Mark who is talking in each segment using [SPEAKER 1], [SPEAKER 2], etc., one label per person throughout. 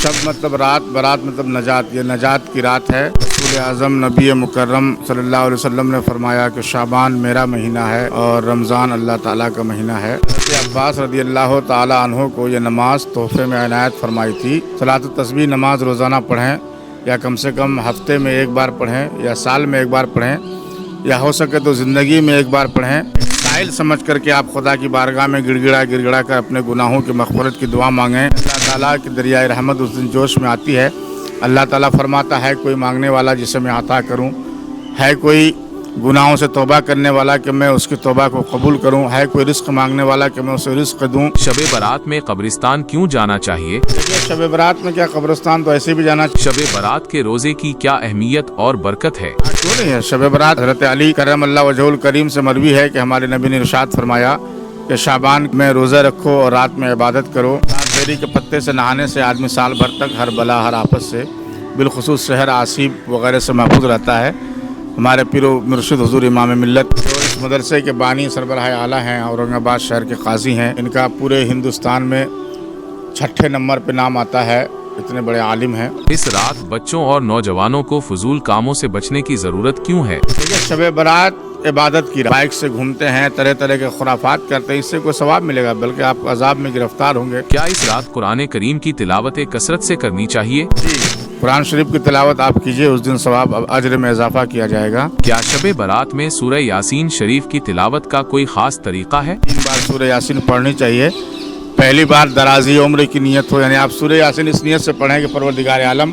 [SPEAKER 1] شب مطلب رات، برات مطلب نجات، یہ نجات کی رات ہے۔ رسول اعظم نبی مکرم صلی اللہ علیہ وسلم نے فرمایا کہ شعبان میرا مہینہ ہے اور رمضان اللہ تعالیٰ کا مہینہ ہے۔ حضرت عباس رضی اللہ تعالیٰ عنہ کو یہ نماز تحفے میں عنایت فرمائی تھی۔ صلاۃ التسبیح نماز روزانہ پڑھیں، یا کم سے کم ہفتے میں ایک بار پڑھیں، یا سال میں ایک بار پڑھیں، یا ہو سکے تو زندگی میں ایک بار پڑھیں۔ سائل سمجھ کر کے آپ خدا کی بارگاہ میں گڑ گڑا کر اپنے گناہوں کی مغفرت کی دعا مانگیں۔ اللہ تعالیٰ کی دریائے رحمت اس دن جوش میں آتی ہے۔ اللہ تعالیٰ فرماتا ہے کوئی مانگنے والا جسے میں عطا کروں، ہے کوئی گناہوں سے توبہ کرنے والا کہ میں اس کی توبہ کو قبول کروں، ہے کوئی رزق مانگنے والا کہ میں اسے رزق دوں۔
[SPEAKER 2] شب برات میں قبرستان کیوں جانا چاہیے؟
[SPEAKER 1] دیکھیے شب برات میں کیا قبرستان تو ایسے بھی جانا
[SPEAKER 2] شب برات کے روزے کی کیا اہمیت اور برکت ہے؟
[SPEAKER 1] کیوں نہیں ہے؟ شب برات حضرت علی کرم اللہ وجہہ الکریم سے مروی ہے کہ ہمارے نبی نے ارشاد فرمایا کہ شعبان میں روزہ رکھو اور رات میں عبادت کرو۔ بیری کے پتے سے نہانے سے آدمی سال بھر تک ہر بلا ہر آفت سے بالخصوص سحر آسیب وغیرہ سے محفوظ رہتا ہے۔ ہمارے پیر و مرشد حضور امام ملت جو اس مدرسے کے بانی سربراہ اعلیٰ ہیں، اورنگ آباد شہر کے قاضی ہیں، ان کا پورے ہندوستان میں 6 نمبر پہ نام آتا ہے، اتنے بڑے عالم ہیں۔
[SPEAKER 2] اس رات بچوں اور نوجوانوں کو فضول کاموں سے بچنے کی ضرورت کیوں ہے؟
[SPEAKER 1] دیکھیے شب برات عبادت کی بائک سے گھومتے ہیں، طرح طرح کے خرافات کرتے ہیں، اس سے کوئی ثواب ملے گا بلکہ آپ عذاب میں گرفتار ہوں گے۔
[SPEAKER 2] کیا اس رات قرآن کریم کی تلاوت کثرت سے کرنی چاہیے؟
[SPEAKER 1] جی، قرآن شریف کی تلاوت آپ کیجئے، اس دن ثواب اجر میں اضافہ کیا جائے گا۔
[SPEAKER 2] کیا شب برات میں سورہ یاسین شریف کی تلاوت کا کوئی خاص طریقہ ہے؟
[SPEAKER 1] 3 بار سورہ یاسین پڑھنی چاہیے۔ پہلی بار درازی عمر کی نیت ہو، یعنی آپ سورہ یاسین اس نیت سے پڑھیں کہ پروردگار عالم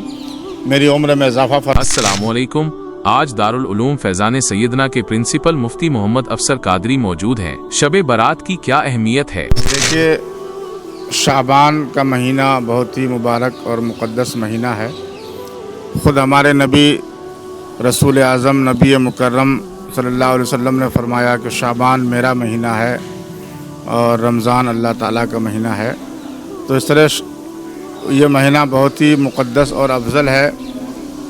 [SPEAKER 1] میری عمر میں اضافہ فرما۔
[SPEAKER 2] السلام علیکم۔ آج دارالعلوم فیضان سیدنا کے پرنسپل مفتی محمد افسر قادری موجود ہیں۔ شب برات کی کیا اہمیت ہے؟
[SPEAKER 1] دیکھیے شعبان کا مہینہ بہت ہی مبارک اور مقدس مہینہ ہے۔ خود ہمارے نبی رسول اعظم نبی مکرم صلی اللہ علیہ وسلم نے فرمایا کہ شعبان میرا مہینہ ہے اور رمضان اللہ تعالیٰ کا مہینہ ہے۔ تو اس طرح یہ مہینہ بہت ہی مقدس اور افضل ہے،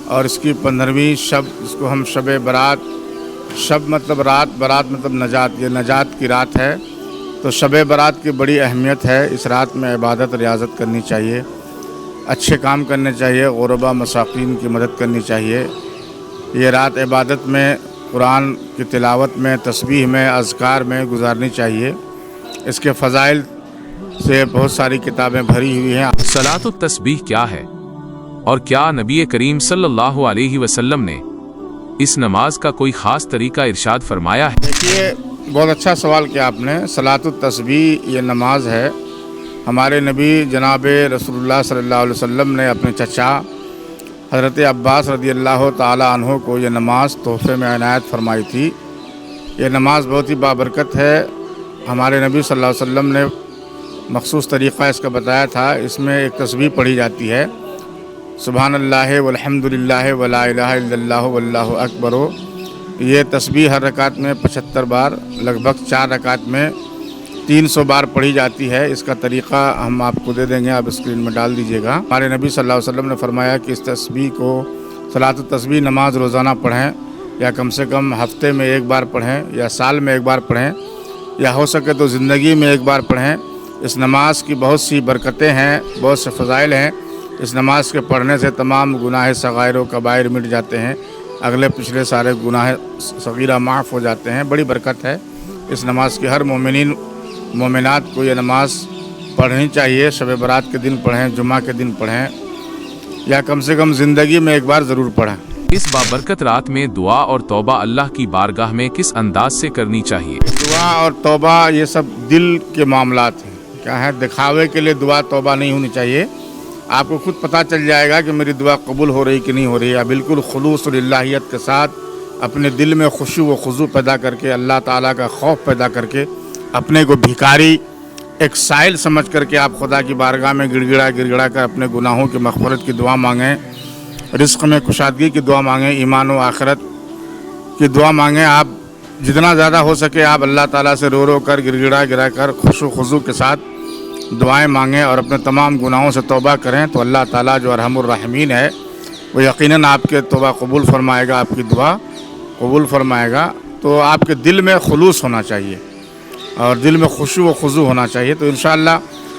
[SPEAKER 1] اور اس کی 15ویں شب، اس کو ہم شب برات، شب مطلب رات، برات مطلب نجات، یہ نجات کی رات ہے۔ تو شب برات کی بڑی اہمیت ہے۔ اس رات میں عبادت ریاضت کرنی چاہیے، اچھے کام کرنے چاہیے، غربا مساکین کی مدد کرنی چاہیے۔ یہ رات عبادت میں، قرآن کی تلاوت میں، تسبیح میں، اذکار میں گزارنی چاہیے۔ اس کے فضائل سے بہت ساری کتابیں بھری ہوئی ہیں۔
[SPEAKER 2] صلاۃ التسبیح کیا ہے، اور کیا نبی کریم صلی اللہ علیہ وسلم نے اس نماز کا کوئی خاص طریقہ ارشاد فرمایا ہے؟
[SPEAKER 1] دیکھیے بہت اچھا سوال کیا آپ نے۔ صلاۃ التسبیح یہ نماز ہے، ہمارے نبی جناب رسول اللہ صلی اللہ علیہ وسلم نے اپنے چچا حضرت عباس رضی اللہ تعالیٰ عنہ کو یہ نماز تحفے میں عنایت فرمائی تھی۔ یہ نماز بہت ہی بابرکت ہے۔ ہمارے نبی صلی اللہ علیہ وسلم نے مخصوص طریقہ اس کا بتایا تھا۔ اس میں ایک تسبیح پڑھی جاتی ہے، سبحان اللہ والحمد للہ ولا الہ الا اللہ واللہ اکبر۔ یہ تسبیح ہر رکعت میں 75 بار، لگ بھگ 4 رکعت میں 300 بار پڑھی جاتی ہے۔ اس کا طریقہ ہم آپ کو دے دیں گے، آپ اسکرین میں ڈال دیجیے گا۔ ہمارے نبی صلی اللہ علیہ وسلم نے فرمایا کہ اس تسبیح کو، صلاۃ التسبیح نماز روزانہ پڑھیں، یا کم سے کم ہفتے میں ایک بار پڑھیں، یا سال میں ایک بار پڑھیں، یا ہو سکے تو زندگی میں ایک بار پڑھیں۔ اس نماز کی بہت سی برکتیں ہیں، بہت سے فضائل ہیں۔ اس نماز کے پڑھنے سے تمام گناہ صغائر و کبائر مٹ جاتے ہیں، اگلے پچھلے سارے گناہ صغیرہ معاف ہو جاتے ہیں۔ بڑی برکت ہے اس نماز کی۔ ہر مومنین مومنات کو یہ نماز پڑھنی چاہیے۔ شب برات کے دن پڑھیں، جمعہ کے دن پڑھیں، یا کم سے کم زندگی میں ایک بار ضرور پڑھیں۔
[SPEAKER 2] اس بابرکت رات میں دعا اور توبہ اللہ کی بارگاہ میں کس انداز سے کرنی چاہیے؟
[SPEAKER 1] دعا اور توبہ یہ سب دل کے معاملات ہیں، کیا ہے، دکھاوے کے لیے دعا توبہ نہیں ہونی چاہیے۔ آپ کو خود پتہ چل جائے گا کہ میری دعا قبول ہو رہی کہ نہیں ہو رہی ہے۔ بالکل خلوص اور اللہیت کے ساتھ اپنے دل میں خشوع و خضوع پیدا کر کے، اللہ تعالیٰ کا خوف پیدا کر کے، اپنے کو بھکاری ایک سائل سمجھ کر کے آپ خدا کی بارگاہ میں گڑ گڑا کر اپنے گناہوں کی مغفرت کی دعا مانگیں، رزق میں کشادگی کی دعا مانگیں، ایمان و آخرت کی دعا مانگیں۔ آپ جتنا زیادہ ہو سکے آپ اللہ تعالیٰ سے رو کر گڑ کر خشوع و خضوع کے ساتھ دعائیں مانگیں اور اپنے تمام گناہوں سے توبہ کریں، تو اللہ تعالیٰ جو ارحم الراحمین ہے وہ یقیناً آپ کے توبہ قبول فرمائے گا، آپ کی دعا قبول فرمائے گا۔ تو آپ کے دل میں خلوص ہونا چاہیے اور دل میں خشوع و خضوع ہونا چاہیے، تو انشاءاللہ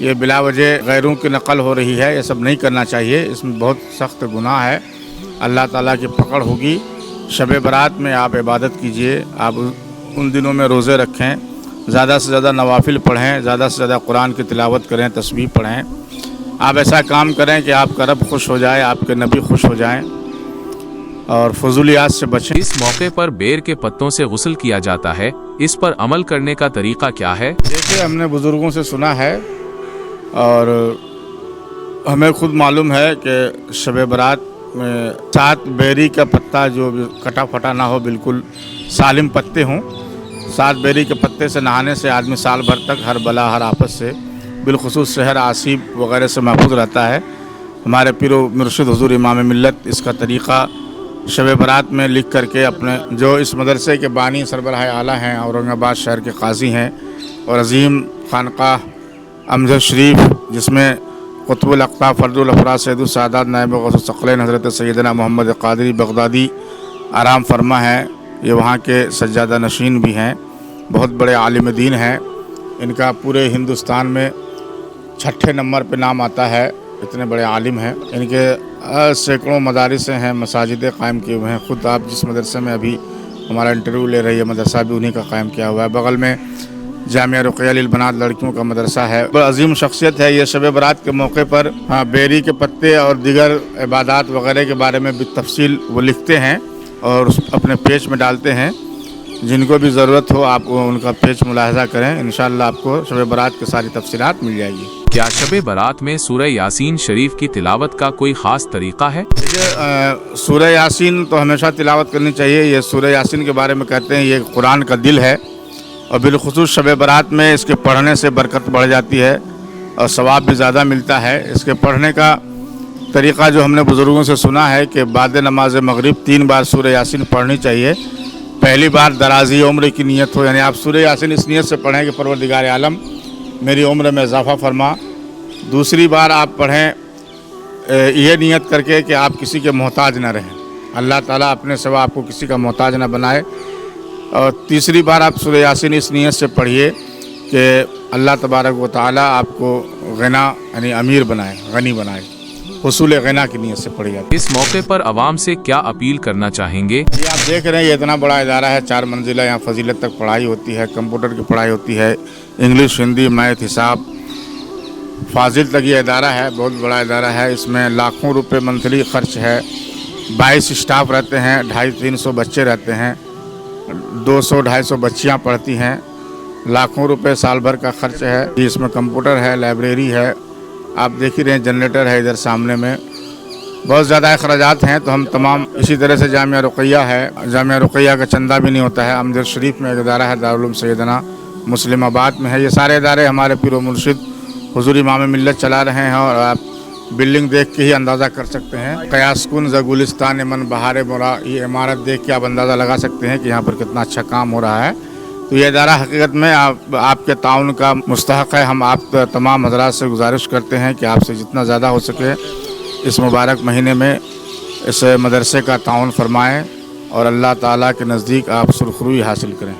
[SPEAKER 1] یہ بلا وجہ غیروں کی نقل ہو رہی ہے، یہ سب نہیں کرنا چاہیے، اس میں بہت سخت گناہ ہے، اللہ تعالیٰ کی پکڑ ہوگی۔ شب برات میں آپ عبادت کیجئے، آپ ان دنوں میں روزے رکھیں، زیادہ سے زیادہ نوافل پڑھیں، زیادہ سے زیادہ قرآن کی تلاوت کریں، تسبیح پڑھیں۔ آپ ایسا کام کریں کہ آپ کا رب خوش ہو جائے، آپ کے نبی خوش ہو جائیں، اور فضولیات سے بچیں۔
[SPEAKER 2] اس موقع پر بیر کے پتوں سے غسل کیا جاتا ہے، اس پر عمل کرنے کا طریقہ کیا ہے؟
[SPEAKER 1] جیسے ہم نے بزرگوں سے سنا ہے اور ہمیں خود معلوم ہے کہ شب برات میں 7 بیری کا پتا جو کٹا پھٹا نہ ہو، بالکل سالم پتے ہوں، 7 بیری کے پتے سے نہانے سے آدمی سال بھر تک ہر بلا ہر آفت سے، بالخصوص شہر آسیب وغیرہ سے محفوظ رہتا ہے۔ ہمارے پیر و مرشد حضور امام ملت اس کا طریقہ شب برات میں لکھ کر کے اپنے جو اس مدرسے کے بانی سربراہ اعلیٰ ہیں، اورنگ آباد شہر کے قاضی ہیں اور عظیم خانقاہ امجد شریف، جس میں قطب الاقطاب فرد الافراد سید السادات نائب غوث الثقلین حضرت سیدنا محمد قادری بغدادی آرام فرما ہیں، یہ وہاں کے سجادہ نشین بھی ہیں، بہت بڑے عالم دین ہیں۔ ان کا پورے ہندوستان میں 6 نمبر پہ نام آتا ہے، اتنے بڑے عالم ہیں۔ ان کے سینکڑوں مدارس ہیں، مساجد قائم کیے ہوئے ہیں۔ خود آپ جس مدرسے میں ابھی ہمارا انٹرویو لے رہی ہے، مدرسہ بھی انہی کا قائم کیا ہوا ہے۔ بغل میں جامعہ رقیہ للبنات لڑکیوں کا مدرسہ ہے۔ بڑا عظیم شخصیت ہے یہ۔ شب برات کے موقع پر بیری کے پتے اور دیگر عبادات وغیرہ کے بارے میں بالتفصیل وہ لکھتے ہیں اور اپنے پیج میں ڈالتے ہیں۔ جن کو بھی ضرورت ہو آپ ان کا پیج ملاحظہ کریں، انشاءاللہ آپ کو شب برات کی ساری تفصیلات مل جائے گی۔
[SPEAKER 2] کیا شب برات میں سورہ یاسین شریف کی تلاوت کا کوئی خاص طریقہ ہے؟
[SPEAKER 1] دیکھیے، سورہ یاسین تو ہمیشہ تلاوت کرنی چاہیے۔ یہ سورہ یاسین کے بارے میں کہتے ہیں یہ قرآن کا دل ہے، اور بالخصوص شب برات میں اس کے پڑھنے سے برکت بڑھ جاتی ہے اور ثواب بھی زیادہ ملتا ہے۔ اس کے پڑھنے کا طریقہ جو ہم نے بزرگوں سے سنا ہے کہ بعد نماز مغرب 3 بار سورہ یاسین پڑھنی چاہیے۔ پہلی بار درازی عمر کی نیت ہو، یعنی آپ سورہ یاسین اس نیت سے پڑھیں کہ پروردگار عالم میری عمر میں اضافہ فرما۔ دوسری بار آپ پڑھیں یہ نیت کر کے کہ آپ کسی کے محتاج نہ رہیں، اللہ تعالیٰ اپنے سوا آپ کو کسی کا محتاج نہ بنائے۔ اور تیسری بار آپ سورہ یاسین اس نیت سے پڑھیے کہ اللہ تبارک و تعالیٰ آپ کو غنا یعنی امیر بنائے، غنی بنائے، حصول غنا کی نیت سے پڑھی جاتی ہے۔
[SPEAKER 2] اس موقع پر عوام سے کیا اپیل کرنا چاہیں گے؟
[SPEAKER 1] یہ آپ دیکھ رہے ہیں یہ اتنا بڑا ادارہ ہے، 4 منزلہ، یہاں فضیلت تک پڑھائی ہوتی ہے، کمپیوٹر کی پڑھائی ہوتی ہے، انگلش، ہندی، میتھ، حساب، فاضل تک یہ ادارہ ہے، بہت بڑا ادارہ ہے۔ اس میں لاکھوں روپے منتھلی خرچ ہے، 22 اسٹاف رہتے ہیں، 250-300 بچے رہتے ہیں، 200-250 بچیاں پڑھتی ہیں، لاکھوں روپے سال بھر کا خرچ ہے۔ اس میں کمپیوٹر ہے، لائبریری ہے، آپ دیکھ ہی رہے ہیں، جنریٹر ہے ادھر سامنے میں، بہت زیادہ اخراجات ہیں۔ تو ہم تمام اسی طرح سے جامعہ رقیہ ہے، جامعہ رقیہ کا چندہ بھی نہیں ہوتا ہے۔ امجد شریف میں ایک ادارہ ہے، دارالعلوم سیدنا مسلم آباد میں ہے۔ یہ سارے ادارے ہمارے پیر و مرشد حضور امام ملت چلا رہے ہیں، اور آپ بلڈنگ دیکھ کے ہی اندازہ کر سکتے ہیں۔ قیاس کن ز گلستان من بہار مرا، یہ عمارت دیکھ کے آپ اندازہ لگا سکتے ہیں کہ یہاں پر کتنا اچھا کام ہو رہا ہے۔ تو یہ ادارہ حقیقت میں آپ کے تعاون کا مستحق ہے۔ ہم آپ تمام حضرات سے گزارش کرتے ہیں کہ آپ سے جتنا زیادہ ہو سکے اس مبارک مہینے میں اس مدرسے کا تعاون فرمائیں اور اللہ تعالیٰ کے نزدیک آپ سرخروئی حاصل کریں۔